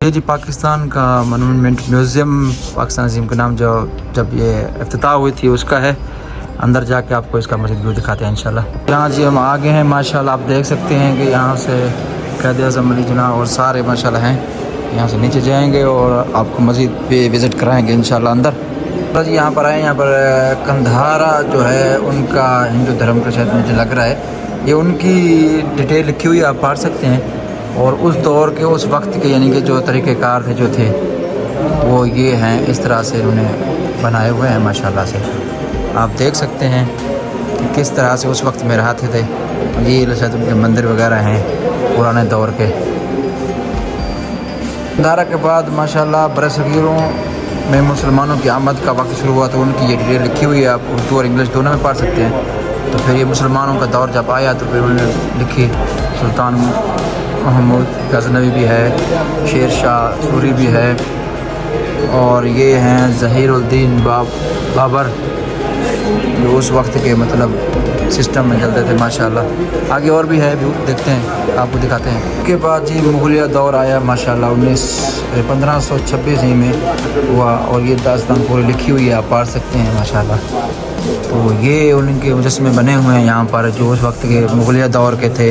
ये जी पाकिस्तान का monument museum Pakistan अज़ीम के नाम जो जब ये इफ्तिताह हुई थी उसका है। अंदर जाके आपको इसका मज़ीद व्यू दिखाते हैं इंशाल्लाह। यहाँ जी हम आ गए हैं माशाल्लाह। आप देख सकते हैं कि यहाँ से क़ायद-ए-आज़म अली जिन्ना और सारे माशाल्लाह हैं। यहाँ से नीचे जाएंगे और आपको मज़ीद पे विज़िट कराएँगे इंशाल्लाह अंदर। बस यहाँ पर आए, यहाँ पर कंधारा जो है उनका हिंदू धर्म का शायद मुझे लग रहा है, ये उनकी डिटेल लिखी हुई है, आप पढ़ सकते हैं। और उस दौर के उस वक्त के यानी कि जो तरीक़ेकार थे जो थे वो ये हैं, इस तरह से उन्होंने बनाए हुए हैं माशाल्लाह से। आप देख सकते हैं कि किस तरह से उस वक्त में रहते थे। ये शायद उनके मंदिर वगैरह हैं पुराने दौर के। कंधारा के बाद माशाल्लाह बरसगीरों में मुसलमानों की आमद का वक्त शुरू हुआ, तो उनकी ये डिटेल लिखी हुई है, आप उर्दू और इंग्लिश दोनों में पढ़ सकते हैं। तो फिर ये मुसलमानों का दौर जब आया तो फिर उन्होंने लिखी। सुल्तान महमूद गज़नवी भी है, शेर शाह सूरी भी है, और ये हैं ज़हीरुद्दीन बाबर जो उस वक्त के मतलब सिस्टम में चलते थे माशाल्लाह। आगे और भी है, व्यू देखते हैं, आपको दिखाते हैं। उसके बाद जी मुग़लिया दौर आया माशाल्लाह, 1526 में हुआ, और ये दास्तान पूरी लिखी हुई है, आप पढ़ सकते हैं माशाल्लाह। तो ये उनके मुजस्समे बने हुए हैं यहाँ पर जो उस वक्त के मुग़लिया दौर के थे,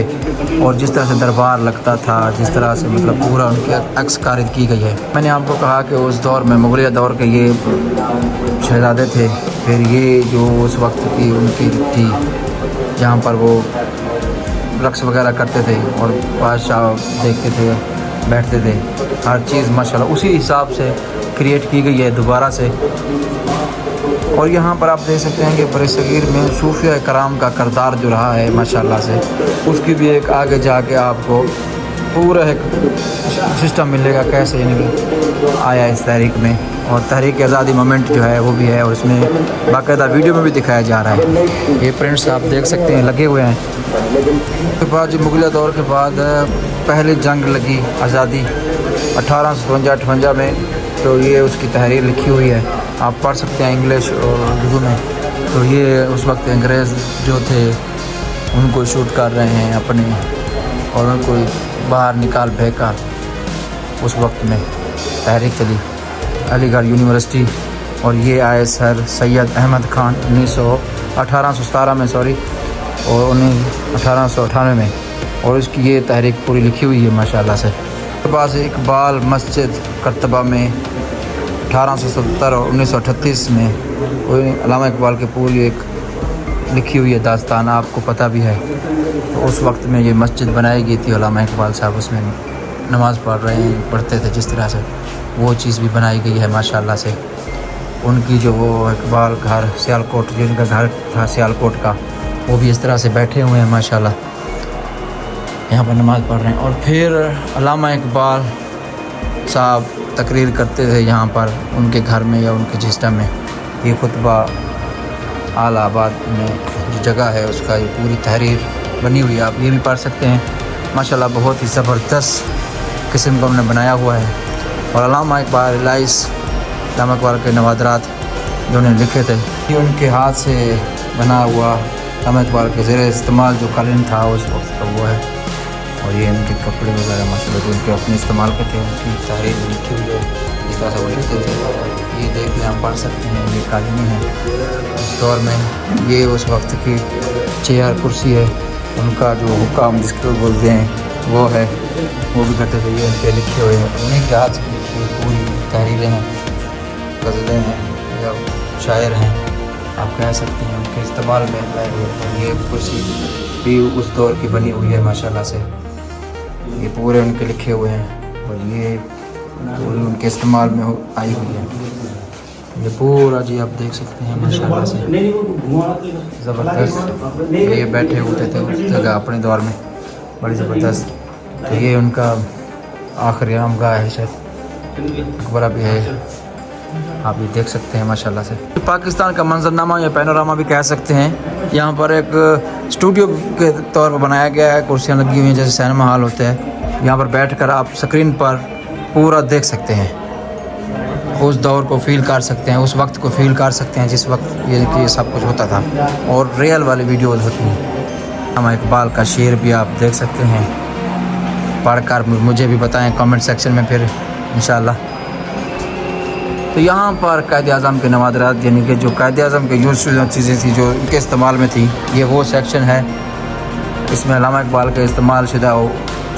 और जिस तरह से दरबार लगता था, जिस तरह से मतलब पूरा उनकी अक्सकारित की गई है। मैंने आपको कहा कि उस दौर में मुग़लिया दौर के ये शहज़ादे थे। फिर ये जो उस वक्त की उनकी थी जहाँ पर वो रक़्स वगैरह करते थे और बादशाह देखते थे, बैठते थे, हर चीज़ माशाल्लाह उसी हिसाब से क्रिएट की गई है दोबारा से। और यहाँ पर आप देख सकते हैं कि बरसगीर में सूफिया कराम का किरदार जो रहा है माशाल्लाह से, उसकी भी एक आगे जाके आपको पूरा एक सिस्टम मिलेगा कैसे यानी आया इस तहरीक में। और तहरीक आज़ादी मोमेंट जो है वो भी है, और इसमें बाकायदा वीडियो में भी दिखाया जा रहा है। ये प्रिंट्स आप देख सकते हैं लगे हुए हैं। उसके बाद जो मुग़लिया दौर के बाद पहली जंग लगी आज़ादी 1857-58 में, तो ये उसकी तहरीर लिखी हुई है, आप पढ़ सकते हैं इंग्लिश और उर्दू में। तो ये उस वक्त अंग्रेज़ जो थे उनको शूट कर रहे हैं अपने, और उनको बाहर निकाल फेंका। उस वक्त में तहरीक चली अलीगढ़ यूनिवर्सिटी, और ये आए सर सैयद अहमद ख़ान 1817 में और 1898 में, और इसकी ये तहरीक पूरी लिखी हुई है माशाल्लाह से। उसके बाद इकबाल मस्जिद करतबा में 1870 और 1938 में कोई अल्लामा इकबाल की पूरी एक लिखी हुई है दास्तान, आपको पता भी है। तो उस वक्त में ये मस्जिद बनाई गई थी, अल्लामा इकबाल साहब उसमें नमाज़ पढ़ते थे जिस तरह से, वो चीज़ भी बनाई गई है माशाल्लाह से। उनकी जो वो इकबाल घर सियालकोट, जो उनका घर था सियालकोट का, वो भी इस तरह से बैठे हुए हैं माशाल्लाह, यहाँ पर नमाज़ पढ़ रहे हैं। और फिर अल्लामा इकबाल साहब तकरीर करते थे यहाँ पर उनके घर में या उनके सिस्टम में। ये खुतबा आलाबाद में जो जगह है उसका ये पूरी तहरीर बनी हुई है, आप ये भी पढ़ सकते हैं माशाल्लाह। बहुत ही ज़बरदस्त किस्म का उन्होंने बनाया हुआ है। और अल्लामा इकबाल अल्लामा इकबाल के नवादरात जो उन्होंने लिखे थे, ये उनके हाथ से बना हुआ अल्लामा इकबाल के ज़ेर इस्तेमाल जो कालीन था उस वक्त का वो है। और ये उनके कपड़े वगैरह माशाल्लाह जो उनके अपने इस्तेमाल के थे, उनकी तहरीर लिखी हुई है, जिस तरह से वो लिखते थे। ये देख लें, आप पढ़ सकते हैं, ये कालीन है उस दौर में। ये उस वक्त की चेयर कुर्सी है, उनका जो हुक्म जिसको बोलते हैं वो है, वो भी करते थे। ये उनके लिखे हुए हैं, उन्हीं के हाथ से पूरी तहरीरें हैं, गज़लें हैं या शायर हैं, आप कह सकते हैं, उनके इस्तेमाल में लाए हुए। ये कुर्सी भी उस दौर की बनी हुई है माशाल्लाह से, ये पूरे उनके लिखे हुए हैं, और ये पूरी उनके इस्तेमाल में आई हुई है। ये पूरा जी आप देख सकते हैं माशाल्लाह से, ज़बरदस्त। ये बैठे होते थे उस जगह अपने दौर में, बड़ी ज़बरदस्त। तो ये उनका आखिरी आमगाह है, शायद मकबरा भी है, आप ये देख सकते हैं माशाल्लाह से। पाकिस्तान का मंजरनामा या पैनोरामा भी कह सकते हैं। यहाँ पर एक स्टूडियो के तौर पर बनाया गया है, कुर्सियाँ लगी हुई हैं जैसे सिनेमा हॉल होता है। यहाँ पर बैठकर आप स्क्रीन पर पूरा देख सकते हैं, उस दौर को फ़ील कर सकते हैं, उस वक्त को फ़ील कर सकते हैं जिस वक्त ये सब कुछ होता था, और रियल वाली वीडियोज़ होती हैं। अल्लामा इकबाल का शेर भी आप देख सकते हैं, पढ़कर मुझे भी बताएं कमेंट सेक्शन में, फिर इंशाल्लाह। तो यहाँ पर कायद-ए-आज़म के नवादरात यानी कि जो कायद-ए-आज़म के यूज़ शुदा चीज़ें थी जो उनके इस्तेमाल में थी, ये वो सेक्शन है। इसमें अल्लामा इकबाल के इस्तेमाल शुदा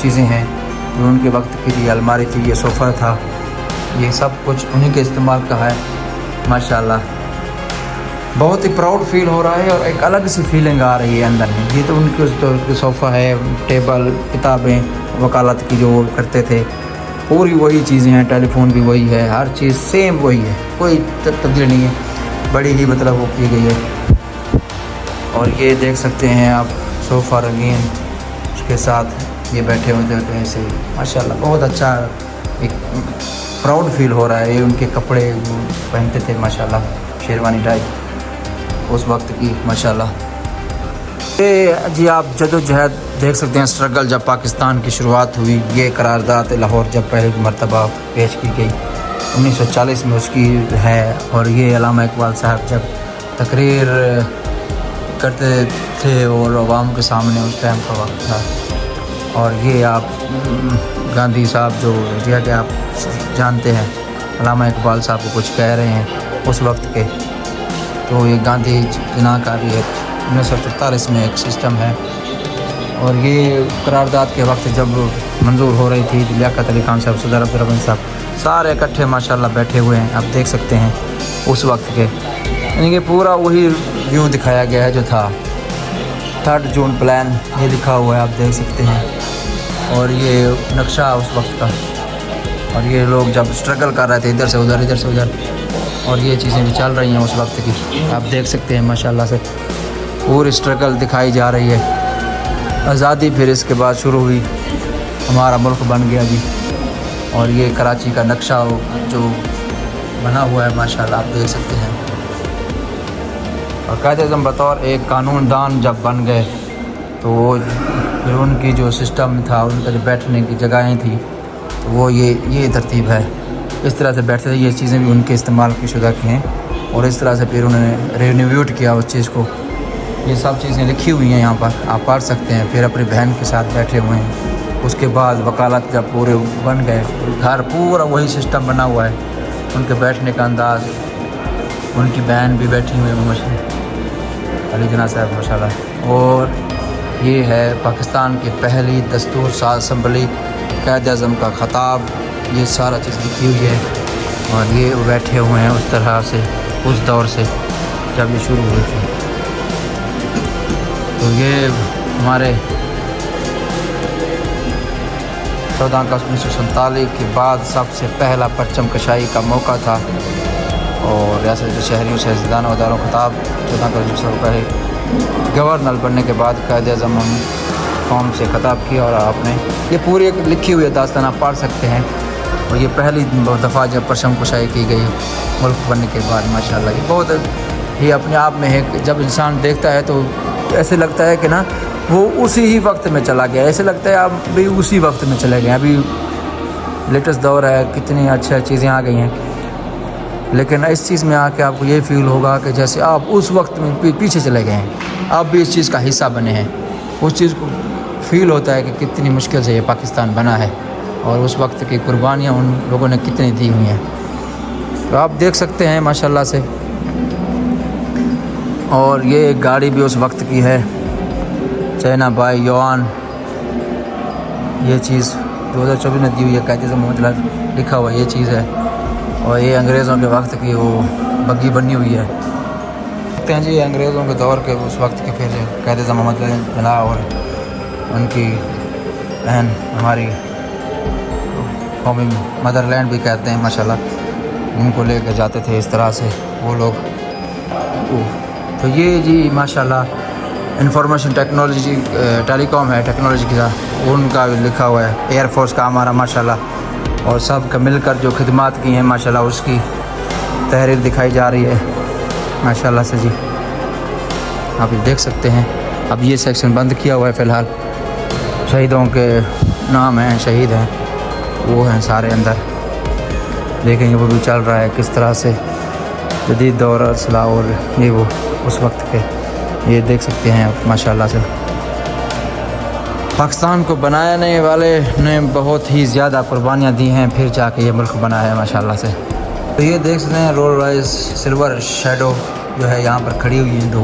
चीज़ें हैं जो उनके वक्त की थी। अलमारी थी, ये सोफ़ा था, ये सब कुछ उन्हीं के इस्तेमाल का है माशाल्लाह। बहुत ही प्राउड फील हो रहा है और एक अलग सी फीलिंग आ रही है अंदर में। ये तो उनके सोफ़ा है, टेबल, किताबें, वकालत की जो वो करते थे, पूरी वही चीज़ें हैं। टेलीफोन भी वही है, हर चीज़ सेम वही है, कोई तब्दीली नहीं है, बड़ी ही मतलब वो की गई है। और ये देख सकते हैं आप सोफ़ा रंगीन, उसके साथ ये बैठे होते हैं ऐसे ही माशाल्लाह। बहुत अच्छा एक प्राउड फील हो रहा है। ये उनके कपड़े पहनते थे माशाल्लाह, शेरवानी टाइप उस वक्त की माशाल्लाह। ये जी आप जदोजहद देख सकते हैं, स्ट्रगल जब पाकिस्तान की शुरुआत हुई, ये करारदाद लाहौर जब पहली मरतबा पेश की गई 1940 में उसकी है। और ये अल्लामा इकबाल साहब जब तकरीर करते थे और अवाम के सामने उस टाइम का वक्त था। और ये आप गांधी साहब जो इंडिया के आप जानते हैं, अल्लामा इकबाल साहब को कुछ कह रहे हैं उस वक्त के, तो ये गांधी जना का भी एक 1947 में एक सिस्टम है। और ये करारदाद के वक्त जब मंजूर हो रही थी, लियाकत अली खान साहब, सदर अब्दुर्रहमान साहब सारे इकट्ठे माशाल्लाह बैठे हुए हैं, आप देख सकते हैं उस वक्त के। यानी कि पूरा वही व्यू दिखाया गया है जो था। 3 जून प्लान ये लिखा हुआ है, आप देख सकते हैं। और ये नक्शा उस वक्त का, और ये लोग जब स्ट्रगल कर रहे थे इधर से उधर, इधर से उधर, और ये चीज़ें भी चल रही हैं उस वक्त की, आप देख सकते हैं माशाल्लाह से। पूरी स्ट्रगल दिखाई जा रही है। आज़ादी फिर इसके बाद शुरू हुई, हमारा मुल्क बन गया जी। और ये कराची का नक्शा जो बना हुआ है माशाल्लाह, आप देख सकते हैं। और कायद-ए-आज़म बतौर एक कानूनदान जब बन गए तो वो फिर उनकी जो सिस्टम था, उनका जो बैठने की जगहें थी, तो वो ये तरतीब है, इस तरह से बैठते थे। ये चीज़ें भी उनके इस्तेमाल की शुदा की हैं। और इस तरह से फिर उन्होंने रिन्यूट किया उस चीज़ को। ये सब चीज़ें लिखी हुई हैं यहाँ पर, आप पढ़ सकते हैं। फिर अपनी बहन के साथ बैठे हुए हैं। उसके बाद वकालत जब पूरे बन गए, घर पूरा वही सिस्टम बना हुआ है, उनके बैठने का अंदाज़। उनकी बहन भी बैठी हुई है माशाल्लाह, अली जना साहब माशाल्लाह। और ये है पाकिस्तान की पहली दस्तूर साज असम्बली, कायद-ए-आज़म का ख़ताब, ये सारा चीज़ लिखी हुई है। और ये बैठे हुए हैं उस तरह से, उस दौर से जब ये शुरू हुई थी। तो ये हमारे 14 अगस्त 1947 के बाद सबसे पहला परचम कशाई का मौका था। और रियासत के शहरियों शहज़ादान और खिताब 14 अगस्त को पहले गवर्नर बनने के बाद कायद-ए-आज़म कौम से खिताब किया। और आपने ये पूरी एक लिखी हुई दास्तान आप पढ़ सकते हैं। और ये पहली दफ़ा जब परचम कशाई की गई मुल्क बनने के बाद माशाल्लाह, ये बहुत ही अपने आप में है। जब इंसान देखता है तो ऐसे लगता है कि ना वो उसी ही वक्त में चला गया, ऐसे लगता है आप भी उसी वक्त में चले गए। अभी लेटेस्ट दौर है, कितनी अच्छी चीज़ें आ गई हैं, लेकिन इस चीज़ में आके आपको ये फील होगा कि जैसे आप उस वक्त में पीछे चले गए हैं, आप भी इस चीज़ का हिस्सा बने हैं। उस चीज़ को फील होता है कि कितनी मुश्किल से ये पाकिस्तान बना है और उस वक्त की कुर्बानियाँ उन लोगों ने कितनी दी हुई हैं। तो आप देख सकते हैं माशाल्लाह से। और ये एक गाड़ी भी उस वक्त की है, चाइना बाई युआन, ये चीज़ 2024 में दी हुई है, कायद-ए-आज़म मतलब लिखा हुआ ये चीज़ है। और ये अंग्रेज़ों के वक्त की वो बग्गी बनी हुई है। देखते हैं जी अंग्रेज़ों के दौर के उस वक्त के फिर कायद-ए-आज़म मोहम्मद जना और उनकी बहन हमारी कौमी मदरलैंड भी कहते हैं माशाल्लाह, उनको लेकर जाते थे इस तरह से वो लोग। तो ये जी माशाल्लाह इंफॉर्मेशन टेक्नोलॉजी टेलीकॉम है, टेक्नोलॉजी की उनका लिखा हुआ है। एयरफोर्स का हमारा माशाल्लाह, और सब का मिलकर जो खिदमात की हैं माशाल्लाह उसकी तहरीर दिखाई जा रही है माशाल्लाह से जी। आप देख सकते हैं। अब ये सेक्शन बंद किया हुआ है फ़िलहाल, शहीदों के नाम हैं, शहीद हैं वो हैं सारे अंदर। देखेंगे वो भी चल रहा है किस तरह से जदीद दौर असला, और ये वो उस वक्त के, ये देख सकते हैं आप माशाल्लाह से। पाकिस्तान को बनाने वाले ने बहुत ही ज़्यादा कुर्बानियाँ दी हैं, फिर जाके ये मुल्क बनाया है माशाल्लाह से। तो ये देख सकते हैं रोल रॉयस सिल्वर शैडो जो है यहाँ पर खड़ी हुई हैं दो,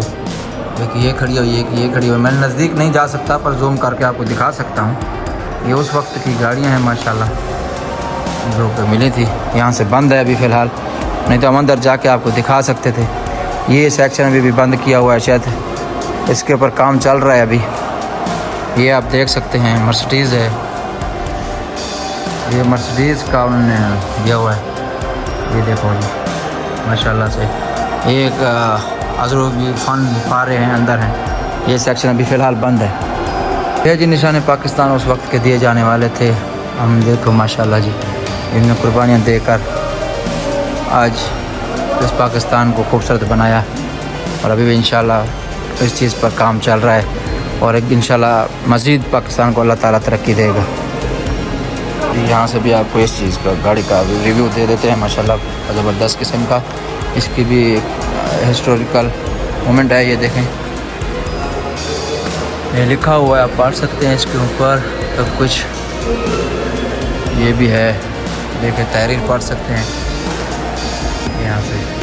एक ये खड़ी हुई है, एक ये खड़ी हुई है। मैं नज़दीक नहीं जा सकता पर जूम करके आपको दिखा सकता हूँ। ये उस वक्त की गाड़ियाँ हैं माशाल्लाह जो कि मिली थी। यहाँ से बंद है अभी फ़िलहाल, नहीं तो हम अंदर जाके आपको दिखा सकते थे। ये सेक्शन अभी भी बंद किया हुआ है, शायद इसके ऊपर काम चल रहा है अभी। ये आप देख सकते हैं मर्सिडीज़ है, ये मर्सिडीज़ का उन्होंने दिया हुआ है। ये देखो जी माशाल्लाह से एक अजरू भी फ़न पा रहे हैं, अंदर हैं। ये सेक्शन अभी फ़िलहाल बंद है। ये जी निशान पाकिस्तान उस वक्त के दिए जाने वाले थे। हम देखो माशाल्लाह जी इन्होंने कुर्बानियाँ देकर आज इस पाकिस्तान को खूबसूरत बनाया और अभी भी इंशाल्लाह इस चीज़ पर काम चल रहा है और एक इंशाल्लाह मज़ीद पाकिस्तान को अल्लाह ताला तरक्की देगा। यहाँ से भी आपको इस चीज़ का गाड़ी का रिव्यू दे देते हैं माशाल्लाह ज़बरदस्त किस्म का। इसकी भी हिस्टोरिकल मोमेंट है, ये देखें ये लिखा हुआ है, आप पढ़ सकते हैं इसके ऊपर सब कुछ। ये भी है, देखें तहरीर पढ़ सकते हैं यहाँ से।